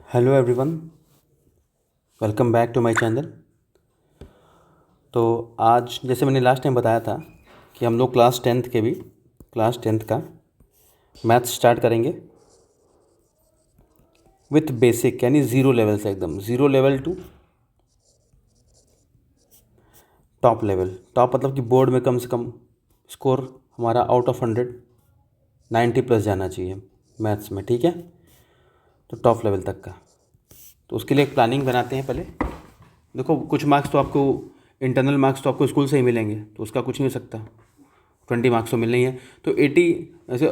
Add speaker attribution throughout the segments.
Speaker 1: Hello everyone, welcome back to my channel. तो आज जैसे मैंने लास्ट टाइम बताया था कि हम लोग क्लास टेंथ का मैथ्स स्टार्ट करेंगे विथ बेसिक, यानी ज़ीरो लेवल से, एकदम zero level to top level. Top मतलब कि बोर्ड में कम से कम स्कोर हमारा आउट ऑफ 100 90 प्लस जाना चाहिए मैथ्स में, ठीक है। तो टॉप लेवल तक का, तो उसके लिए एक प्लानिंग बनाते हैं पहले। देखो, कुछ मार्क्स तो आपको, इंटरनल मार्क्स तो आपको स्कूल से ही मिलेंगे, तो उसका कुछ नहीं हो सकता। 20 मार्क्स तो मिलने ही है। तो 80, ऐसे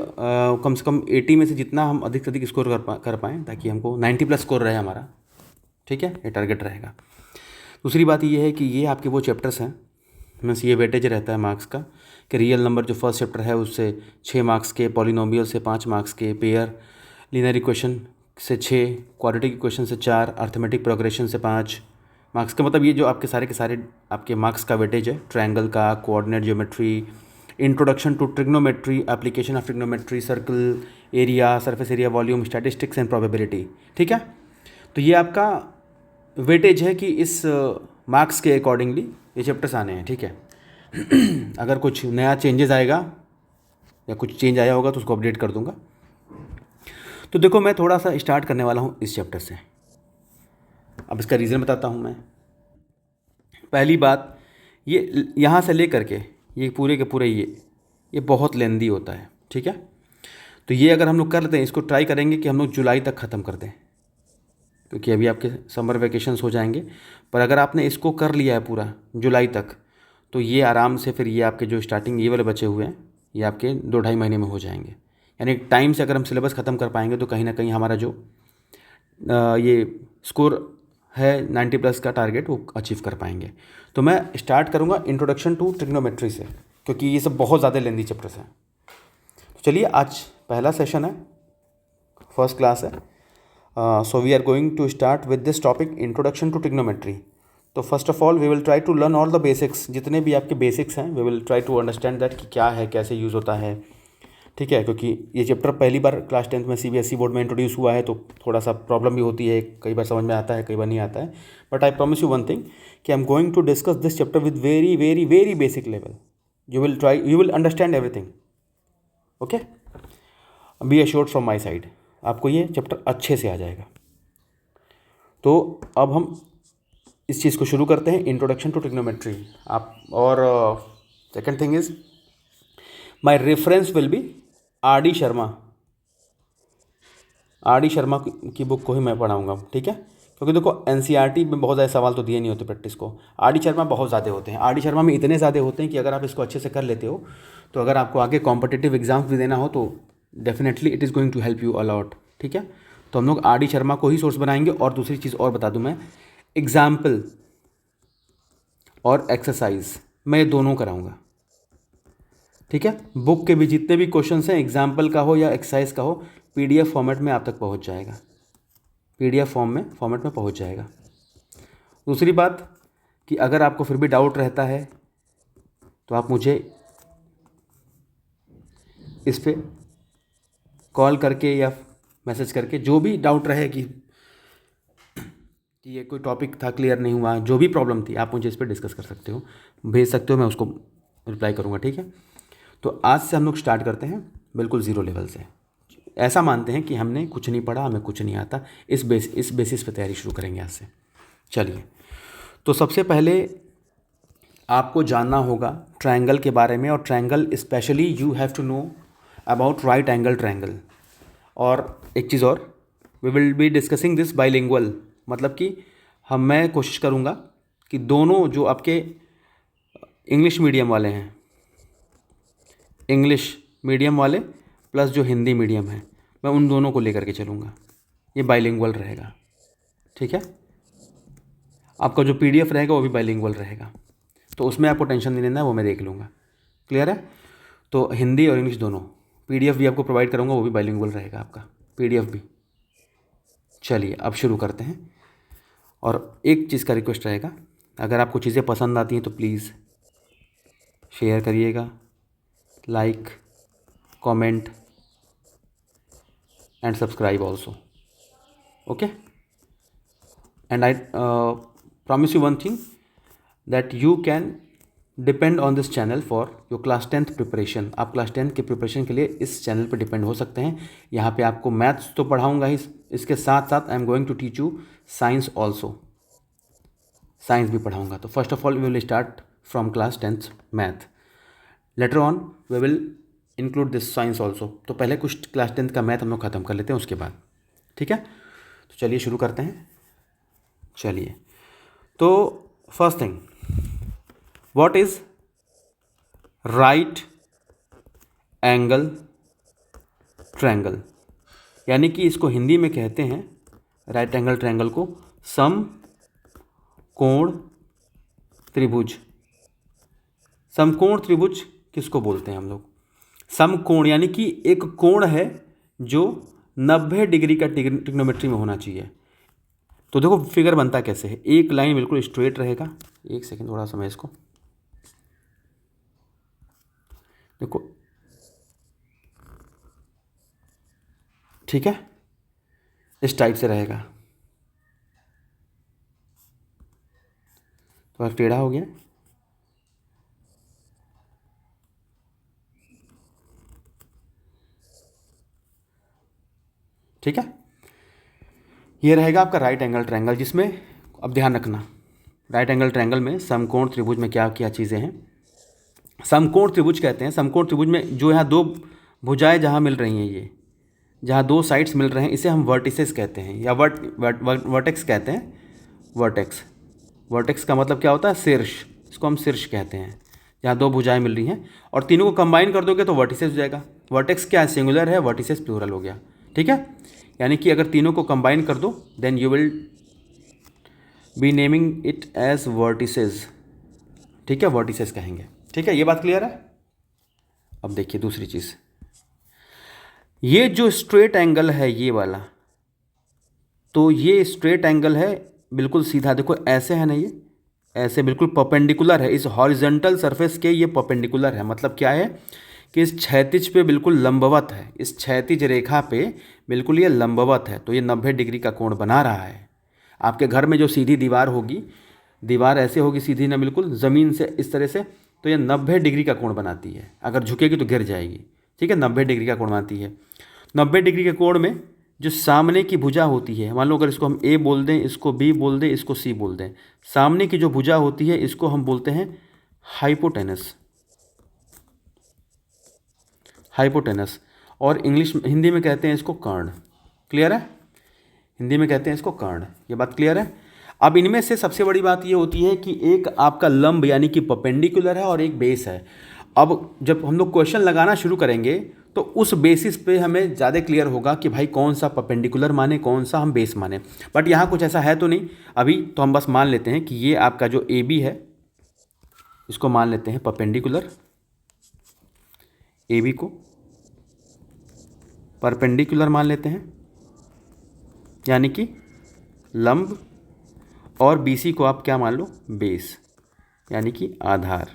Speaker 1: कम से कम 80 में से जितना हम अधिक से अधिक स्कोर कर पाएँ, ताकि हमको 90 प्लस स्कोर रहे हमारा, ठीक है, ये टारगेट रहेगा। दूसरी बात ये है कि ये आपके वो चैप्टर्स हैं, मीन्स ये वेटेज रहता है मार्क्स का, कि रियल नंबर जो फर्स्ट चैप्टर है उससे 6 मार्क्स के, पॉलिनोमियल से 5 मार्क्स के, पेयर लीनियर इक्वेशन से 6, क्वाड्रेटिक इक्वेशन से 4, अर्थमेटिक प्रोग्रेशन से 5 मार्क्स का। मतलब ये जो आपके सारे के सारे आपके मार्क्स का वेटेज है, ट्रायंगल का, coordinate geometry, introduction to trigonometry, application of trigonometry, circle area, surface area, volume, statistics and probability, ठीक है। तो ये आपका वेटेज है कि इस मार्क्स के अकॉर्डिंगली ये चैप्टर्स आने हैं, ठीक है। अगर कुछ नया चेंजेस आएगा या कुछ चेंज आया होगा तो उसको अपडेट कर दूंगा। तो देखो, मैं थोड़ा सा स्टार्ट करने वाला हूँ इस चैप्टर से। अब इसका रीज़न बताता हूँ मैं। पहली बात, ये यहाँ से ले करके ये पूरे के पूरे ये बहुत लेंदी होता है, ठीक है। तो ये अगर हम लोग कर लेते हैं, इसको ट्राई करेंगे कि हम लोग जुलाई तक ख़त्म कर दें, क्योंकि अभी आपके समर वेकेशंस हो जाएंगे। पर अगर आपने इसको कर लिया है पूरा जुलाई तक, तो ये आराम से फिर ये आपके जो स्टार्टिंग ये वाले बचे हुए हैं, ये आपके 2-2.5 महीने में हो जाएंगे। यानी टाइम से अगर हम सिलेबस ख़त्म कर पाएंगे तो कहीं ना कहीं हमारा जो ये स्कोर है 90 प्लस का टारगेट, वो अचीव कर पाएंगे। तो मैं स्टार्ट करूँगा इंट्रोडक्शन टू ट्रिग्नोमेट्री से, क्योंकि ये सब बहुत ज़्यादा लेंदी चैप्टर्स हैं। तो चलिए, आज पहला सेशन है, फर्स्ट क्लास है। So we are going to start with this topic, introduction to trigonometry. तो first of all we will try to learn all the basics, जितने भी आपके बेसिक्स हैं we will try to understand that कि क्या है, कैसे यूज़ होता है, ठीक है। क्योंकि ये चैप्टर पहली बार क्लास 10th में सीबीएसई बोर्ड में इंट्रोड्यूस हुआ है, तो थोड़ा सा प्रॉब्लम भी होती है, कई बार समझ में आता है, कई बार नहीं आता है। But I promise you one thing, कि I am going to discuss this chapter with very very very basic level. You will understand everything, okay. Be assured from my side, आपको ये चैप्टर अच्छे से आ जाएगा। तो अब हम इस चीज़ को शुरू करते हैं, इंट्रोडक्शन टू ट्रिग्नोमेट्री। आप और second thing is, my reference will be R D Sharma. R D Sharma की बुक को ही मैं पढ़ाऊँगा, ठीक है। क्योंकि देखो, एनसीईआरटी में बहुत ज़्यादा सवाल तो दिए नहीं होते प्रैक्टिस को, आर डी शर्मा बहुत ज़्यादा होते हैं। आर डी शर्मा में इतने ज़्यादा होते हैं कि अगर आप इसको अच्छे से कर लेते हो, तो अगर आपको आगे कॉम्पिटिटिव एग्जाम्स भी देना हो तो definitely it is going to help you a lot, ठीक है। तो हम लोग आर डी शर्मा को ही सोर्स बनाएंगे। और दूसरी चीज़ और बता दूं मैं, एग्जाम्पल और एक्सरसाइज मैं ये दोनों कराऊंगा, ठीक है। बुक के भी जितने भी क्वेश्चन हैं, एग्जाम्पल का हो या एक्सरसाइज का हो, पीडीएफ फॉर्मेट में आप तक पहुंच जाएगा, पीडीएफ फॉर्मेट में पहुंच जाएगा। दूसरी बात, कि अगर आपको फिर भी डाउट रहता है तो आप मुझे इस पर कॉल करके या मैसेज करके, जो भी डाउट रहे कि ये कोई टॉपिक था क्लियर नहीं हुआ, जो भी प्रॉब्लम थी, आप मुझे इस पर डिस्कस कर सकते हो, भेज सकते हो, मैं उसको रिप्लाई करूँगा, ठीक है। तो आज से हम लोग स्टार्ट करते हैं बिल्कुल ज़ीरो लेवल से। ऐसा मानते हैं कि हमने कुछ नहीं पढ़ा, हमें कुछ नहीं आता, इस बेसिस पे तैयारी शुरू करेंगे आज से। चलिए, तो सबसे पहले आपको जानना होगा ट्रायंगल के बारे में, और triangle specially you have to know about right angle triangle. और एक चीज़ और, we will be discussing this bilingual, मतलब कि मैं कोशिश करूँगा कि दोनों जो आपके इंग्लिश मीडियम वाले हैं, इंग्लिश मीडियम वाले प्लस जो हिंदी मीडियम है, मैं उन दोनों को लेकर के चलूँगा। ये बाइलिंगुअल रहेगा, ठीक है। आपका जो पीडीएफ रहेगा वो भी बाइलिंगुअल रहेगा, तो उसमें आपको टेंशन नहीं लेना है, वो मैं देख लूँगा, क्लियर है। तो हिंदी और इंग्लिश दोनों, पीडीएफ भी आपको प्रोवाइड करूँगा, वो भी बाइलिंगुअल रहेगा आपका पीडीएफ भी। चलिए, अब शुरू करते हैं। और एक चीज़ का रिक्वेस्ट रहेगा, अगर आपको चीज़ें पसंद आती हैं तो प्लीज़ शेयर करिएगा, like, comment and subscribe also, okay. And I promise you one thing that you can depend on this channel for your class 10th preparation. आप क्लास 10th के प्रिपरेशन के लिए इस चैनल पर डिपेंड हो सकते हैं। यहाँ पे आपको मैथ्स तो पढ़ाऊँगा ही, इसके साथ साथ I am going to teach you science also, science भी पढ़ाऊँगा। तो first of all we will start from class 10th math, later on we will include this science also. तो पहले कुछ क्लास 10th का मैथ हम लोग ख़त्म कर लेते हैं उसके बाद, ठीक है। तो चलिए शुरू करते हैं। चलिए, तो first thing, what is right angle triangle, यानी कि इसको हिंदी में कहते हैं राइट एंगल ट्रायंगल को समकोण त्रिभुज। समकोण त्रिभुज किसको बोलते हैं हम लोग? समकोण यानी कि एक कोण है जो 90 डिग्री का ट्रिग्नोमेट्री में होना चाहिए। तो देखो फिगर बनता कैसे है, एक लाइन बिल्कुल स्ट्रेट रहेगा। एक सेकंड, थोड़ा सा मैं इसको देखो, ठीक है, इस टाइप से रहेगा। तो टेढ़ा हो गया, ठीक है। ये रहेगा आपका राइट एंगल ट्रायंगल, जिसमें अब ध्यान रखना राइट एंगल ट्रायंगल में समकोण त्रिभुज में क्या क्या चीज़ें हैं। समकोण त्रिभुज कहते हैं, समकोण त्रिभुज में जो यहाँ दो भुजाएं जहाँ मिल रही हैं, ये जहाँ दो साइड्स मिल रहे हैं, इसे हम वर्टिसेस कहते हैं या वर्टेक्स कहते हैं। वर्टेक्स, वर्टेक्स का मतलब क्या होता है? शीर्ष, इसको हम शीर्ष कहते हैं। जहाँ दो भुजाएं मिल रही हैं और तीनों को कंबाइन कर दोगे तो वर्टिसेस हो जाएगा। वर्टेक्स क्या है? सिंगुलर है, वर्टिसेस प्लूरल हो गया, ठीक है। यानी कि अगर तीनों को कंबाइन कर दो then you will be naming it as vertices, ठीक है, वर्टिसेस कहेंगे, ठीक है। ये बात क्लियर है। अब देखिए दूसरी चीज़, ये जो स्ट्रेट एंगल है ये वाला, तो ये स्ट्रेट एंगल है बिल्कुल सीधा, देखो ऐसे है ना, ये ऐसे बिल्कुल परपेंडिकुलर है इस हॉरिजॉन्टल सरफेस के, ये परपेंडिकुलर है। मतलब क्या है कि इस क्षैतिज पे बिल्कुल लंबवत है, इस क्षैतिज रेखा पे बिल्कुल ये लंबवत है। तो ये 90 डिग्री का कोण बना रहा है। आपके घर में जो सीधी दीवार होगी, दीवार ऐसे होगी सीधी ना, बिल्कुल ज़मीन से इस तरह से, तो ये 90 डिग्री का कोण बनाती है। अगर झुकेगी तो गिर जाएगी, ठीक है। 90 डिग्री का कोण बनाती है। 90 डिग्री के कोण में जो सामने की भुजा होती है, मान लो अगर इसको हम ए बोल दें, इसको बी बोल दें, इसको सी बोल दें, सामने की जो भुजा होती है इसको हम बोलते हैं हाइपोटेनस, हाइपोटेनस। और हिंदी में कहते हैं इसको कर्ण। क्लियर है? हिंदी में कहते हैं इसको कर्ण। ये बात क्लियर है। अब इनमें से सबसे बड़ी बात ये होती है कि एक आपका लंब यानी कि परपेंडिकुलर है और एक बेस है। अब जब हम लोग क्वेश्चन लगाना शुरू करेंगे तो उस बेसिस पे हमें ज़्यादा क्लियर होगा कि भाई कौन सा परपेंडिकुलर माने, कौन सा हम बेस माने। बट यहाँ कुछ ऐसा है तो नहीं अभी, तो हम बस मान लेते हैं कि ये आपका जो ए बी है इसको मान लेते हैं परपेंडिकुलर, ए बी को परपेंडिकुलर मान लेते हैं यानी कि लंब, और बी सी को आप क्या मान लो? बेस यानी कि आधार,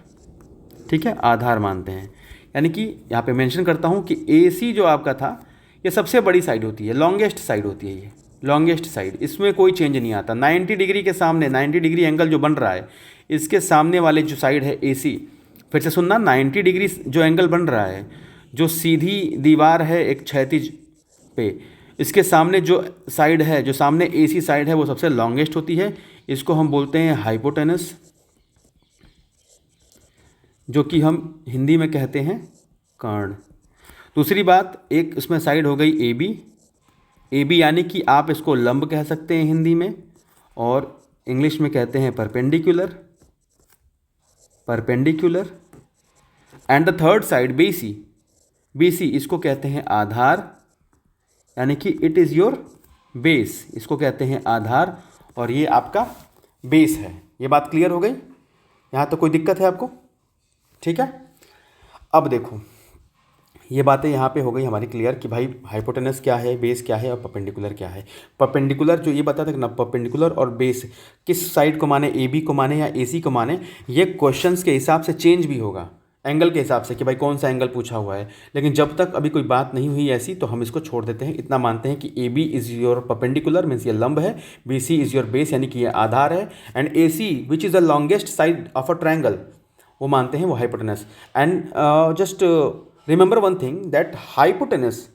Speaker 1: ठीक है, आधार मानते हैं। यानी कि यहाँ पे मेंशन करता हूँ कि ए सी जो आपका था ये सबसे बड़ी साइड होती है, लॉन्गेस्ट साइड होती है, ये लॉन्गेस्ट साइड, इसमें कोई चेंज नहीं आता। 90 डिग्री के सामने, 90 डिग्री एंगल जो बन रहा है इसके सामने वाले जो साइड है ए सी, फिर से सुनना, 90 डिग्री जो एंगल बन रहा है, जो सीधी दीवार है एक क्षैतिज पे, इसके सामने जो साइड है, जो सामने ए सी साइड है वो सबसे लॉन्गेस्ट होती है। इसको हम बोलते हैं हाइपोटेनस, जो कि हम हिंदी में कहते हैं कर्ण। दूसरी बात, एक इसमें साइड हो गई ए बी, ए बी यानी कि आप इसको लंब कह सकते हैं हिंदी में, और इंग्लिश में कहते हैं perpendicular, perpendicular. And the third side B C, B C इसको कहते हैं आधार, यानी कि इट इज़ योर बेस, इसको कहते हैं आधार, और ये आपका बेस है। ये बात क्लियर हो गई? यहाँ तो कोई दिक्कत है आपको? ठीक है। अब देखो ये बातें यहाँ पे हो गई हमारी क्लियर कि भाई हाइपोटेनस क्या है, बेस क्या है और परपेंडिकुलर क्या है। परपेंडिकुलर जो ये बताते ना, परपेंडिकुलर और बेस किस साइड को माने, ए बी को माने या ए सी को माने, ये क्वेश्चंस के हिसाब से चेंज भी होगा। एंगल के हिसाब से कि भाई कौन सा एंगल पूछा हुआ है। लेकिन जब तक अभी कोई बात नहीं हुई ऐसी तो हम इसको छोड़ देते हैं। इतना मानते हैं कि A B is your perpendicular means ये लंब है, B C is your base यानी कि ये आधार है, and A C which is the longest side of a triangle वो मानते हैं वो hypotenuse. And just remember one thing that hypotenuse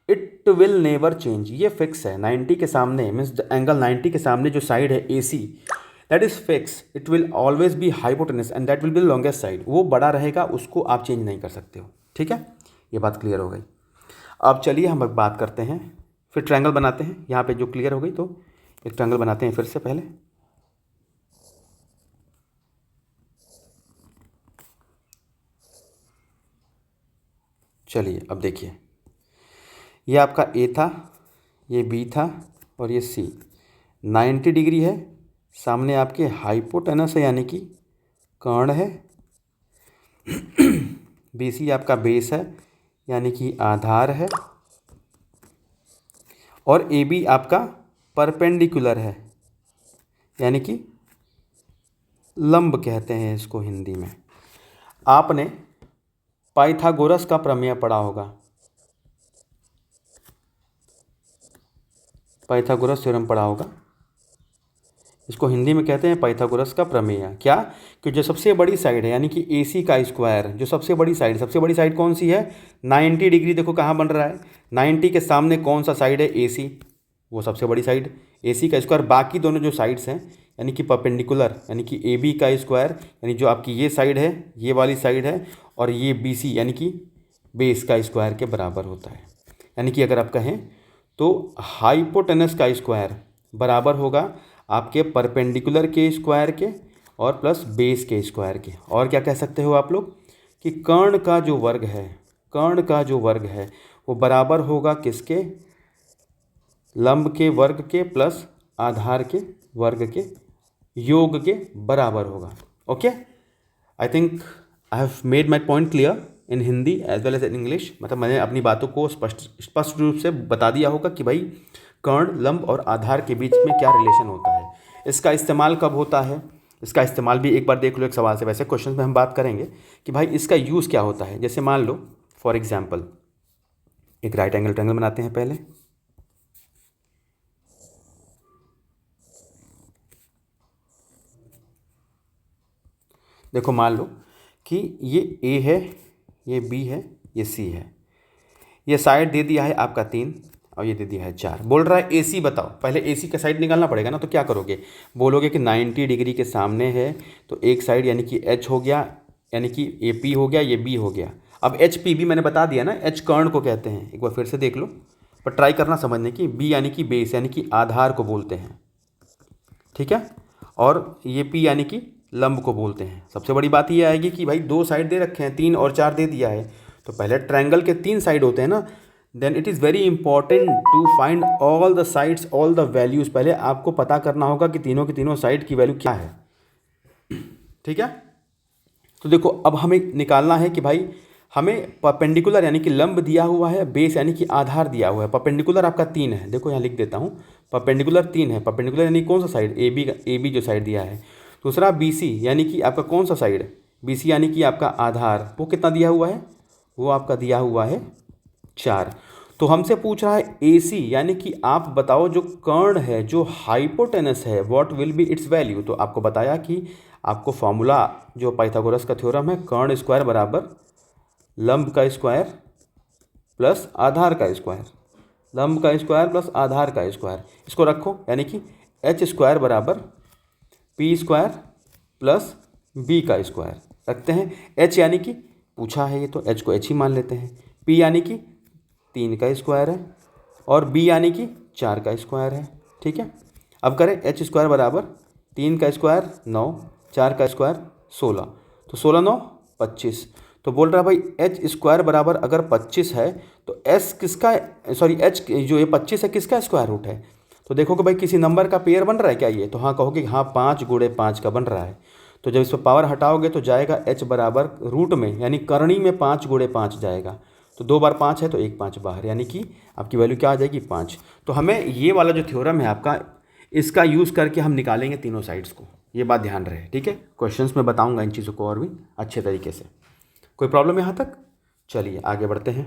Speaker 1: it will never change, ये फिक्स है। 90 के सामने मीन्स एंगल 90 के सामने जो साइड है A C that is fix, it will always be hypotenuse and that will be longest side, वो बड़ा रहेगा, उसको आप चेंज नहीं कर सकते हो। ठीक है, ये बात क्लियर हो गई। अब चलिए हम बात करते हैं, फिर ट्रायंगल बनाते हैं। यहाँ पे जो क्लियर हो गई तो एक ट्रायंगल बनाते हैं फिर से पहले। चलिए अब देखिए, ये आपका ए था, ये बी था और ये सी 90 डिग्री है। सामने आपके हाइपोटेनस है यानी कि कर्ण है। बी सी आपका बेस है यानी कि आधार है, और ए बी आपका परपेंडिकुलर है यानी कि लंब कहते हैं इसको हिंदी में। आपने पाइथागोरस का प्रमेय पढ़ा होगा, पाइथागोरस थ्योरम पढ़ा होगा। इसको हिंदी में कहते हैं पाइथागोरस का प्रमेय। क्या? कि जो सबसे बड़ी साइड है यानी कि ए सी का स्क्वायर, जो सबसे बड़ी साइड कौन सी है? 90 डिग्री। देखो कहाँ बन रहा है, 90 के सामने कौन सा साइड है? ए सी, वो सबसे बड़ी साइड ए सी का स्क्वायर। बाकी दोनों जो साइड्स हैं यानी कि परपेंडिकुलर यानी कि ए बी का स्क्वायर, यानी जो आपकी ये साइड है, ये वाली साइड है, और ये बी सी यानी कि बेस का स्क्वायर के बराबर होता है। यानी कि अगर आप कहें तो हाइपोटेनस का स्क्वायर बराबर होगा आपके परपेंडिकुलर के स्क्वायर के और प्लस बेस के स्क्वायर के। और क्या कह सकते हो आप लोग कि कर्ण का जो वर्ग है, कर्ण का जो वर्ग है वो बराबर होगा किसके? लंब के वर्ग के प्लस आधार के वर्ग के योग के बराबर होगा। Okay, I think I have made my point clear in Hindi as well as in English. मतलब मैंने अपनी बातों को स्पष्ट रूप से बता दिया होगा कि भाई कर्ण, लंब और आधार के बीच में क्या रिलेशन होता है। इसका इस्तेमाल कब होता है, इसका इस्तेमाल भी एक बार देख लो एक सवाल से। वैसे क्वेश्चन में हम बात करेंगे कि भाई इसका यूज़ क्या होता है। जैसे मान लो फॉर एग्जाम्पल एक राइट एंगल ट्रायंगल बनाते हैं पहले। देखो मान लो कि ये ए है, ये बी है, ये सी है। ये साइड दे दिया है आपका 3 और ये दे दिया है 4। बोल रहा है ए सी बताओ। पहले ए सी का साइड निकालना पड़ेगा ना, तो क्या करोगे? बोलोगे कि 90 डिग्री के सामने है तो एक साइड यानी कि एच हो गया, यानी कि ए पी हो गया, ये बी हो गया। अब एच पी भी मैंने बता दिया ना, एच कर्ण को कहते हैं। एक बार फिर से देख लो, पर ट्राई करना समझने की। बी यानी कि बेस यानी कि आधार को बोलते हैं, ठीक है, और ये पी यानी कि लंब को बोलते हैं। सबसे बड़ी बात ये आएगी कि भाई 2 साइड दे रखे हैं, 3 और 4 दे दिया है, तो पहले ट्रायंगल के 3 साइड होते हैं ना। Then it is very important to find all the sides, all the values. पहले आपको पता करना होगा कि तीनों की तीनों साइड की वैल्यू क्या है, ठीक है। तो देखो अब हमें निकालना है कि भाई हमें परपेंडिकुलर यानी कि लंब दिया हुआ है, बेस यानी कि आधार दिया हुआ है। परपेंडिकुलर आपका 3 है, देखो यहाँ लिख देता हूँ, परपेंडिकुलर 3 है। परपेंडिकुलर यानी कौन सा साइड? ए बी जो साइड दिया है। दूसरा बी सी यानी कि आपका कौन सा साइड? बी सी यानी कि आपका आधार, वो कितना दिया हुआ है? वो आपका दिया हुआ है 4। तो हमसे पूछ रहा है ए सी यानी कि आप बताओ जो कर्ण है, जो हाइपोटेनस है, what will be it's value. तो आपको बताया कि आपको फॉर्मूला जो पाइथागोरस का थ्योरम है, कर्ण स्क्वायर बराबर लंब का स्क्वायर प्लस आधार का स्क्वायर, लंब का स्क्वायर प्लस आधार का स्क्वायर, इसको रखो। यानी कि एच स्क्वायर बराबर पी स्क्वायर प्लस बी का स्क्वायर रखते हैं। एच यानी कि पूछा है ये, तो एच को एच ही मान लेते हैं। पी यानी कि 3 का स्क्वायर है और बी यानी कि 4 का स्क्वायर है, ठीक है। अब करें एच स्क्वायर बराबर 3 का स्क्वायर 9, 4 का स्क्वायर 16, तो 16 9 25। तो बोल रहा है भाई एच स्क्वायर बराबर अगर 25 है तो एस किसका, सॉरी एच जो ये 25 है किसका स्क्वायर रूट है? तो देखो कि भाई किसी नंबर का पेयर बन रहा है क्या ये? तो हाँ कहोगे हाँ 5 गुणे 5 का बन रहा है। तो जब इस पर पावर हटाओगे तो जाएगा एच बराबर रूट में यानी करणी में 5 गुणे 5 जाएगा। तो 2 बार 5 है तो 1 5 बाहर, यानी कि आपकी वैल्यू क्या आ जाएगी? 5। तो हमें ये वाला जो थ्योरम है आपका, इसका यूज़ करके हम निकालेंगे तीनों साइड्स को। ये बात ध्यान रहे, ठीक है। क्वेश्चंस में बताऊंगा इन चीज़ों को और भी अच्छे तरीके से। कोई प्रॉब्लम यहाँ तक? चलिए आगे बढ़ते हैं।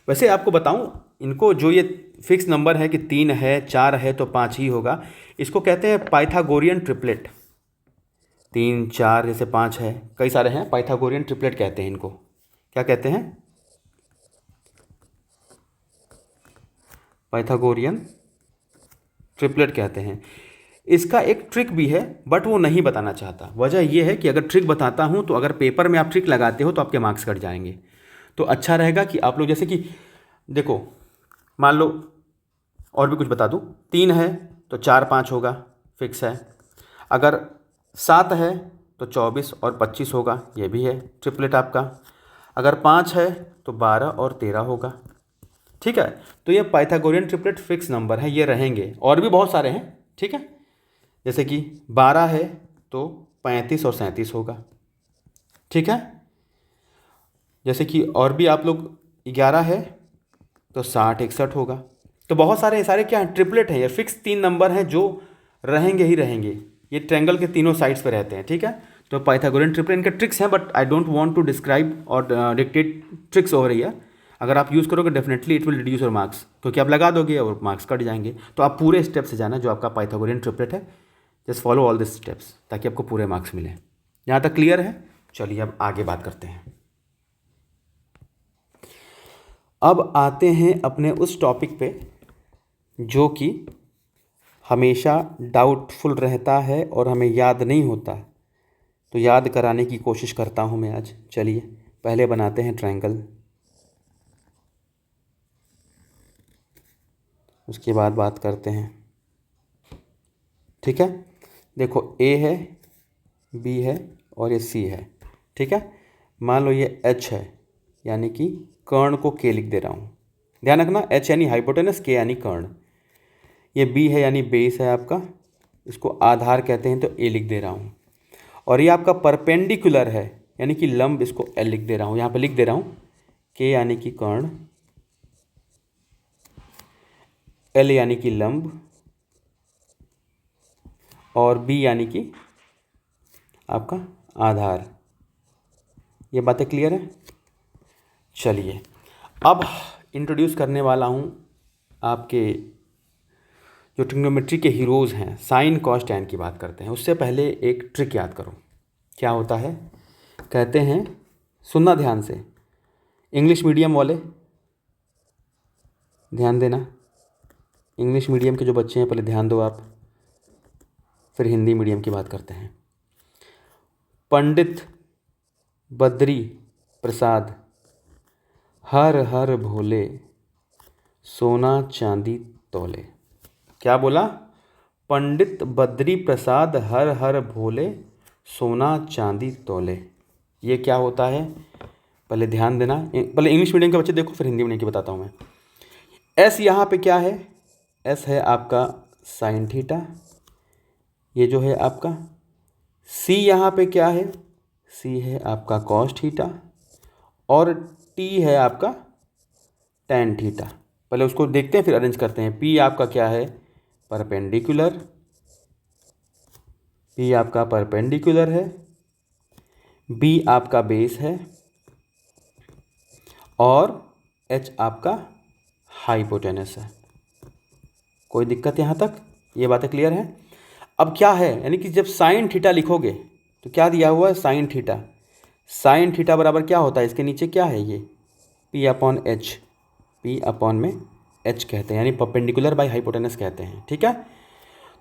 Speaker 1: वैसे आपको बताऊं, इनको जो ये फिक्स नंबर है कि 3 है 4 है तो 5 ही होगा, इसको कहते हैं पाइथागोरियन ट्रिपलेट। 3 4 जैसे 5 है, कई सारे हैं, पाइथागोरियन ट्रिपलेट कहते हैं इनको। क्या कहते हैं? पाइथागोरियन ट्रिपलेट कहते हैं। इसका एक ट्रिक भी है बट वो नहीं बताना चाहता। वजह यह है कि अगर ट्रिक बताता हूँ तो अगर पेपर में आप ट्रिक लगाते हो तो आपके मार्क्स कट जाएंगे। तो अच्छा रहेगा कि आप लोग, जैसे कि देखो, मान लो और भी कुछ बता दूँ, 3 है तो 4 5 होगा, फिक्स है। अगर 7 है तो 24 और 25 होगा, ये भी है ट्रिपलेट आपका। अगर 5 है तो 12 और 13 होगा, ठीक है। तो ये पाइथागोरियन ट्रिपलेट फिक्स नंबर है, ये रहेंगे। और भी बहुत सारे हैं, ठीक है। जैसे कि 12 है तो 35 और 37 होगा, ठीक है। जैसे कि और भी आप लोग 11 है तो 60 61 होगा। तो बहुत सारे क्या हैं, ट्रिपलेट हैं, ये फिक्स 3 नंबर हैं जो रहेंगे ही रहेंगे। ये ट्रायंगल के तीनों साइड्स पे रहते हैं, ठीक है। तो पाइथागोरियन ट्रिपलेट इनके ट्रिक्स हैं, but I don't want to describe और डिक्टेट ट्रिक्स ओवर हियर। अगर आप यूज़ करोगे definitely it will reduce your marks, क्योंकि आप लगा दोगे और मार्क्स कट जाएंगे। तो आप पूरे स्टेप से जाना जो आपका पाइथागोरियन ट्रिपलेट है, just follow all this steps ताकि आपको पूरे मार्क्स मिलें। यहाँ तक क्लियर है? चलिए अब आगे बात करते हैं। अब आते हैं अपने उस टॉपिक पे जो कि हमेशा डाउटफुल रहता है और हमें याद नहीं होता, तो याद कराने की कोशिश करता हूँ मैं आज। चलिए पहले बनाते हैं ट्रायंगल, उसके बाद बात करते हैं, ठीक है। देखो ए है, बी है और ये सी है, ठीक है। मान लो ये एच है, यानी कि कर्ण को के लिख दे रहा हूँ। ध्यान रखना, एच यानी हाइपोटेनस, के यानी कर्ण। ये बी है यानी बेस है आपका, इसको आधार कहते हैं, तो ए लिख दे रहा हूँ। और ये आपका परपेंडिकुलर है यानी कि लंब, इसको एल लिख दे रहा हूँ। यहाँ पे लिख दे रहा हूँ के यानी कि कर्ण, एल यानी कि लंब और बी यानी कि आपका आधार। ये बातें क्लियर है? चलिए अब इंट्रोड्यूस करने वाला हूँ आपके जो ट्रिग्नोमेट्री के हीरोज़ हैं, साइन कॉस टैन की बात करते हैं। उससे पहले एक ट्रिक याद करो। क्या होता है, कहते हैं, सुनना ध्यान से, इंग्लिश मीडियम वाले ध्यान देना। इंग्लिश मीडियम के जो बच्चे हैं पहले ध्यान दो आप, फिर हिंदी मीडियम की बात करते हैं। पंडित बद्री प्रसाद हर हर भोले सोना चांदी तोले। क्या बोला? पंडित बद्री प्रसाद हर हर भोले सोना चांदी तोले। ये क्या होता है पहले ध्यान देना। पहले इंग्लिश मीडियम के बच्चे देखो, फिर हिंदी मीडियम की बताता हूँ मैं। एस यहाँ पे क्या है? एस है आपका साइन थीटा, ये जो है आपका। सी यहाँ पे क्या है? सी है आपका कॉस थीटा और टी है आपका टैन थीटा। पहले उसको देखते हैं फिर अरेंज करते हैं। पी आपका क्या है? परपेंडिकुलर, पी आपका परपेंडिकुलर है। बी आपका बेस है और एच आपका हाइपोटेनस है। कोई दिक्कत यहाँ तक? ये बातें क्लियर है? अब क्या है, यानी कि जब साइन थीटा लिखोगे तो क्या दिया हुआ है? Sine theta. साइन थीटा बराबर क्या होता है? इसके नीचे क्या है? ये P upon H, P upon में एच कहते हैं, यानी परपेंडिकुलर बाय हाइपोटेनस कहते हैं, ठीक है।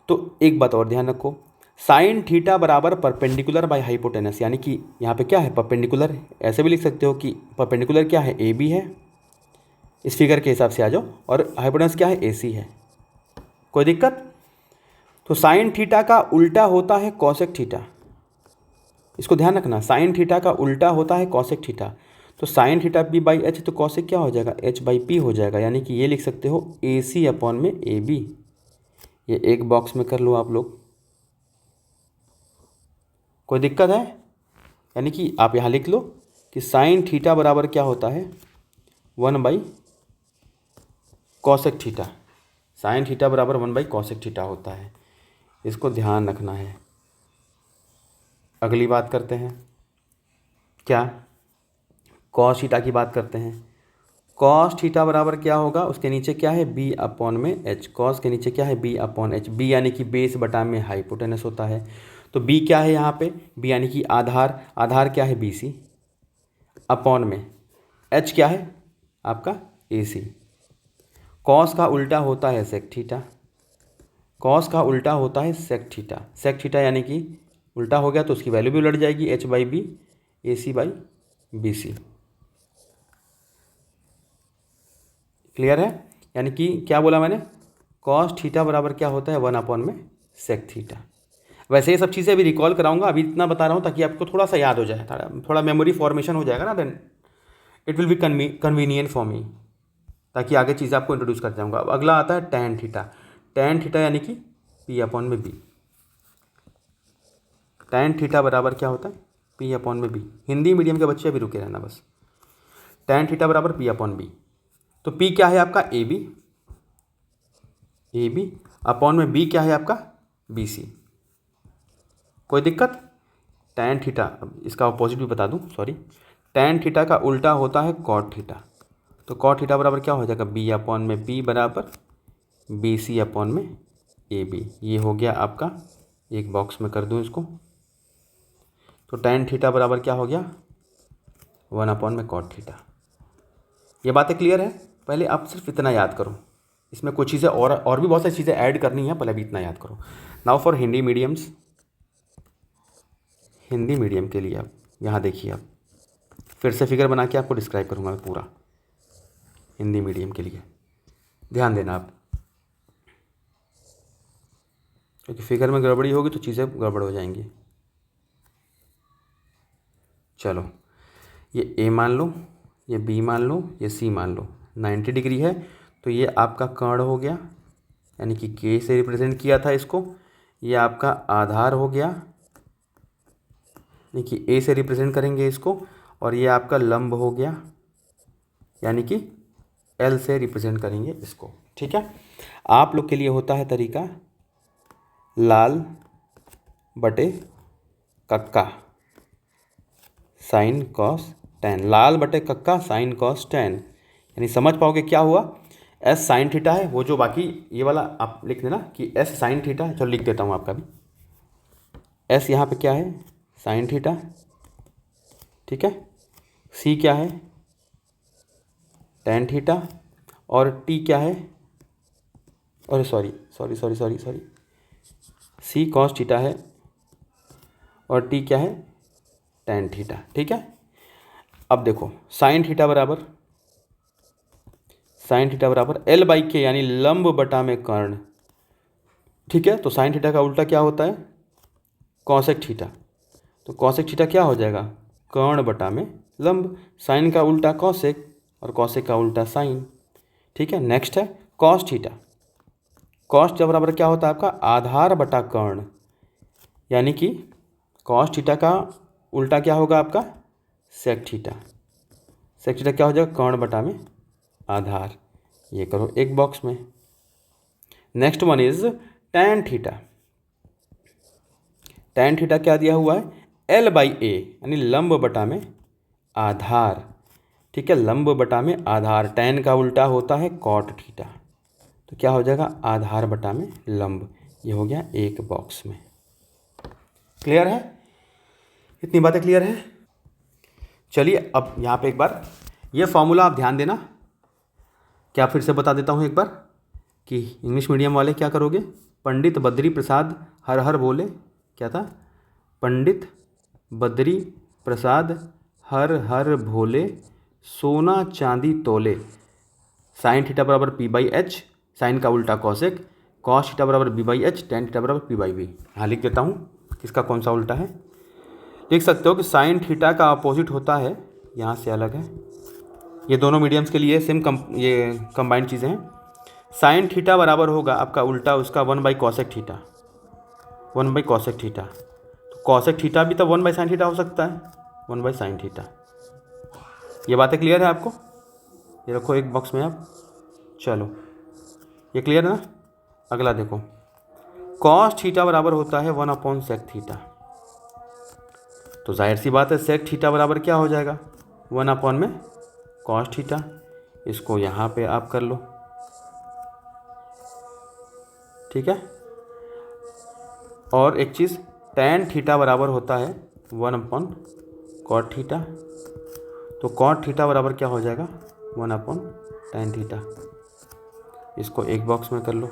Speaker 1: तो एक बात और ध्यान रखो, साइन थीटा बराबर परपेंडिकुलर बाय हाइपोटेनस, यानी कि यहाँ पे क्या है? परपेंडिकुलर। ऐसे भी लिख सकते हो कि परपेंडिकुलर क्या है? ए बी है, इस फिगर के हिसाब से आ जाओ, और हाइपोटेनस क्या है? ए सी है। कोई दिक्कत? तो साइन थीटा का उल्टा होता है कॉसेक थीटा, इसको ध्यान रखना। साइन थीटा का उल्टा होता है कॉसेक थीटा। तो sine theta P by H, तो कॉसेक क्या हो जाएगा? एच बाई पी हो जाएगा, यानी कि ये लिख सकते हो ए सी अपॉन में ए बी। ये एक बॉक्स में कर लो आप लोग। कोई दिक्कत है? यानी कि आप यहाँ लिख लो कि साइन थीटा बराबर क्या होता है? 1 by cosec theta. Sign theta बराबर 1 बाई कॉसेक थीटा होता है, इसको ध्यान रखना है। अगली बात करते हैं, क्या कॉस थीटा की बात करते हैं। कॉस थीटा बराबर क्या होगा, उसके नीचे क्या है, बी अपॉन में एच। कॉस के नीचे क्या है, बी अपॉन एच। बी यानी कि बेस बटा में हाइपोटेनस होता है। तो बी क्या है यहाँ पे, बी यानी कि आधार। आधार क्या है, बी सी अपॉन में एच क्या है आपका, ए सी। कॉस का उल्टा होता है सेक थीटा। कॉस का उल्टा होता है सेक थीटा। सेक थीटा यानी कि उल्टा हो गया तो उसकी वैल्यू भी उलट जाएगी, H by B, A C by B C. Clear है। यानी कि क्या बोला मैंने, कॉस थीटा बराबर क्या होता है, 1 अपॉन में सेक थीटा। वैसे ये सब चीज़ें अभी रिकॉल कराऊंगा, अभी इतना बता रहा हूँ ताकि आपको थोड़ा सा याद हो जाए, थोड़ा मेमोरी फॉर्मेशन हो जाएगा ना, then it will be convenient for me, ताकि आगे चीज़ें आपको इंट्रोड्यूस कर जाऊँगा। अब अगला आता है टैन थीटा। टैन थीटा यानी कि पी अपॉन में बी। टैन थीटा बराबर क्या होता है, पी अपॉन में बी। हिंदी मीडियम के बच्चे अभी रुके रहना बस। टैन थीटा बराबर पी अपॉन बी। तो पी क्या है आपका, A B. A B upon में बी क्या है आपका, बी सी। कोई दिक्कत। टैन थीटा, अब इसका अपोजिट भी बता दूं, सॉरी। टैन थीटा का उल्टा होता है कॉट थीटा। तो कॉट थीटा बराबर क्या हो जाएगा, बी अपॉन में बी बराबर बी सी अपॉन में ए बी। ये हो गया आपका, एक बॉक्स में कर दूं इसको। तो टैन थीटा बराबर क्या हो गया, 1 अपॉन में कॉट थीटा। ये बातें क्लियर है। पहले आप सिर्फ इतना याद करो, इसमें कुछ चीज़ें और भी बहुत सारी चीज़ें ऐड करनी है, पहले अभी इतना याद करो। Now for Hindi mediums, Hindi medium के लिए आप यहाँ देखिए, आप फिर से फिगर बना के आपको डिस्क्राइब करूँगा मैं पूरा। हिंदी मीडियम के लिए ध्यान देना आप, क्योंकि फिगर में गड़बड़ी होगी तो चीज़ें गड़बड़ हो जाएंगी। चलो, ये ए मान लो, ये बी मान लो, ये सी मान लो। 90 डिग्री है तो ये आपका कर्ण हो गया, यानी कि के से रिप्रेजेंट किया था इसको। ये आपका आधार हो गया, यानी कि ए से रिप्रेजेंट करेंगे इसको। और ये आपका लंब हो गया, यानी कि एल से रिप्रेजेंट करेंगे इसको। ठीक है। आप लोग के लिए होता है तरीका लाल बटे कक्का साइन कॉस टेन। लाल बटे कक्का साइन कॉस टेन, यानी समझ पाओगे क्या हुआ। एस साइन थीटा है, वो जो बाकी ये वाला आप लिख देना कि एस साइन थीटा है। चलो लिख देता हूँ आपका भी। एस यहाँ पे क्या है, साइन थीटा। ठीक है। सी क्या है, टेन थीटा। और टी क्या है, अरे सॉरी, सी कॉस थीटा है और टी क्या है, टेन थीटा। ठीक है। अब देखो साइन थीटा बराबर एल बाई के, यानी लंब बटा में कर्ण। ठीक है। तो साइन थीटा का उल्टा क्या होता है, कॉसेक थीटा। तो कॉसेक थीटा क्या हो जाएगा, कर्ण बटा में लंब। साइन का उल्टा कॉसेक और कॉसेक का उल्टा साइन। ठीक है। नेक्स्ट है कॉस थीटा। कॉस थीटा बराबर क्या होता है आपका, आधार बटा कर्ण, यानी कि कॉस थीटा का उल्टा क्या होगा आपका, सेक थीटा। सेक थीटा क्या हो जाएगा, कर्ण बटा में आधार। ये करो एक बॉक्स में। Next one is tan theta. Tan theta क्या दिया हुआ है, एल बाई ए, यानी लंब बटा में आधार। ठीक है। लंब बटा में आधार। टैन का उल्टा होता है कॉट थीटा। तो क्या हो जाएगा, आधार बटा में लंब। ये हो गया एक बॉक्स में। क्लियर है, इतनी बातें क्लियर है। चलिए अब यहाँ पे एक बार ये फॉर्मूला आप ध्यान देना। क्या फिर से बता देता हूँ एक बार कि इंग्लिश मीडियम वाले क्या करोगे, पंडित बद्री प्रसाद हर हर बोले, क्या था, पंडित बद्री प्रसाद हर हर भोले, सोना चांदी तोले। साइन थीटा बराबर पी बाई एच, साइन का उल्टा कॉसेक, कॉस थीटा बराबर B by H, tan theta बराबर पी बाई बी। हाँ लिख देता हूँ किसका कौन सा उल्टा है। लिख सकते हो कि साइन थीटा का अपोजिट होता है, यहाँ से अलग है, ये दोनों मीडियम्स के लिए सेम ये कंबाइंड चीज़ें हैं। साइन थीटा बराबर होगा आपका उल्टा उसका 1 by cosec theta. 1 by cosec theta, तो कॉसेक थीटा भी तो 1 बाई साइन थीटा हो सकता है, 1 बाई साइन थीटा। ये बातें क्लियर है आपको, ये रखो एक बॉक्स में आप। चलो ये क्लियर है ना। अगला देखो, कॉस थीटा बराबर होता है 1 अपॉन सेक थीटा। तो जाहिर सी बात है सेक थीटा बराबर क्या हो जाएगा, 1 में कॉस थीटा, इसको यहाँ पे आप कर लो, ठीक है। और एक चीज़, tan थीटा बराबर होता है 1 कॉट थीटा, तो कॉट थीटा बराबर क्या हो जाएगा 1 tan थीटा, इसको एक बॉक्स में कर लो,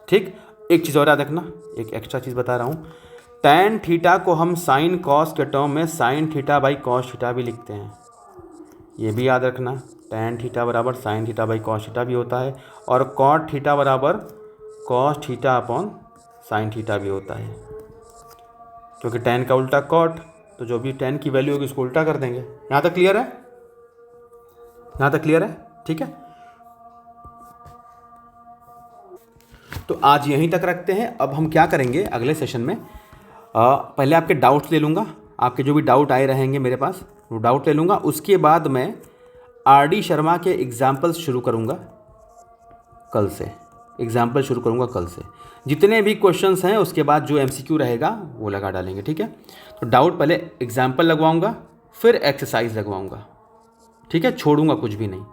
Speaker 1: ठीक। एक चीज़ और याद रखना, एक एक्स्ट्रा चीज़ बता रहा हूँ, tan थीटा को हम साइन कॉस के टर्म में sine theta by cos theta भी लिखते हैं, ये भी याद रखना। tan थीटा बराबर sine theta by cos theta भी होता है, और कॉट थीटा बराबर cos theta upon sine theta भी होता है, क्योंकि tan का उल्टा कॉट, तो जो भी tan की वैल्यू होगी उसको उल्टा कर देंगे। यहाँ तक क्लियर है? यहाँ तक क्लियर है? ठीक है, तो आज यहीं तक रखते हैं। अब हम क्या करेंगे अगले सेशन में, पहले आपके डाउट्स ले लूँगा, आपके जो भी डाउट आए रहेंगे मेरे पास वो डाउट ले लूँगा, उसके बाद मैं RD शर्मा के एग्जाम्पल्स शुरू करूँगा कल से, एग्जाम्पल शुरू करूँगा कल से। जितने भी क्वेश्चंस हैं उसके बाद जो MCQ रहेगा वो लगा डालेंगे, ठीक है। तो डाउट पहले एग्जाम्पल लगवाऊँगा, फिर एक्सरसाइज लगवाऊँगा, ठीक है, छोड़ूंगा कुछ भी नहीं।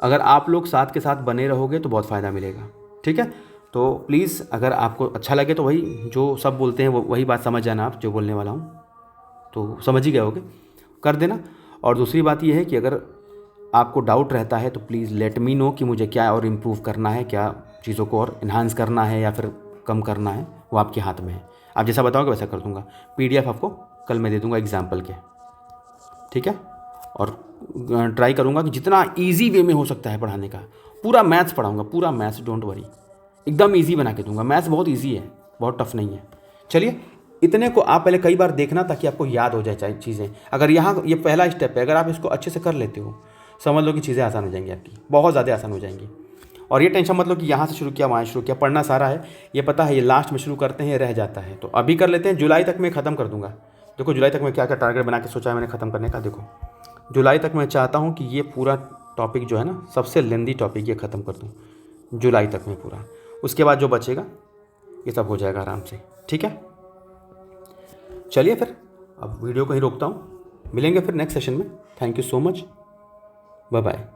Speaker 1: अगर आप लोग साथ के साथ बने रहोगे तो बहुत फ़ायदा मिलेगा, ठीक है। तो प्लीज़ अगर आपको अच्छा लगे तो वही जो सब बोलते हैं वही बात समझ जाना, आप जो बोलने वाला हूँ तो समझ ही गए होगे, कर देना। और दूसरी बात यह है कि अगर आपको डाउट रहता है तो प्लीज़ लेट मी नो कि मुझे क्या और इम्प्रूव करना है, क्या चीज़ों को और इन्हांस करना है या फिर कम करना है, वो आपके हाथ में है। आप जैसा बताओगे वैसा कर दूँगा। PDF आपको कल मैं दे दूँगा एग्जाम्पल के, ठीक है। और ट्राई करूँगा कि जितना ईजी वे में हो सकता है पढ़ाने का, पूरा मैथ्स पढ़ाऊँगा, पूरा मैथ्स, डोंट वरी, एकदम ईजी बना के दूंगा। मैथ्स बहुत ईजी है, बहुत टफ नहीं है। चलिए, इतने को आप पहले कई बार देखना ताकि आपको याद हो जाए चीज़ें। अगर यहाँ ये पहला स्टेप है, अगर आप इसको अच्छे से कर लेते हो, समझ लो कि चीज़ें आसान हो जाएंगी आपकी, बहुत ज़्यादा आसान हो जाएंगी। और ये टेंशन मत लो कि यहाँ से शुरू किया वहाँ शुरू किया, पढ़ना सारा है, ये पता है, ये लास्ट में शुरू करते हैं, ये रह जाता है। तो अभी कर लेते हैं, जुलाई तक मैं ख़त्म कर दूँगा। देखो जुलाई तक मैं क्या क्या टारगेट बना के सोचा है मैंने ख़त्म करने का। देखो जुलाई तक मैं चाहता हूँ कि ये पूरा टॉपिक जो है ना, सबसे लेंदी टॉपिक, ये ख़त्म कर दूँ जुलाई तक में पूरा। उसके बाद जो बचेगा ये सब हो जाएगा आराम से, ठीक है। चलिए फिर अब वीडियो को ही रोकता हूँ, मिलेंगे फिर नेक्स्ट सेशन में। Thank you so much, bye bye.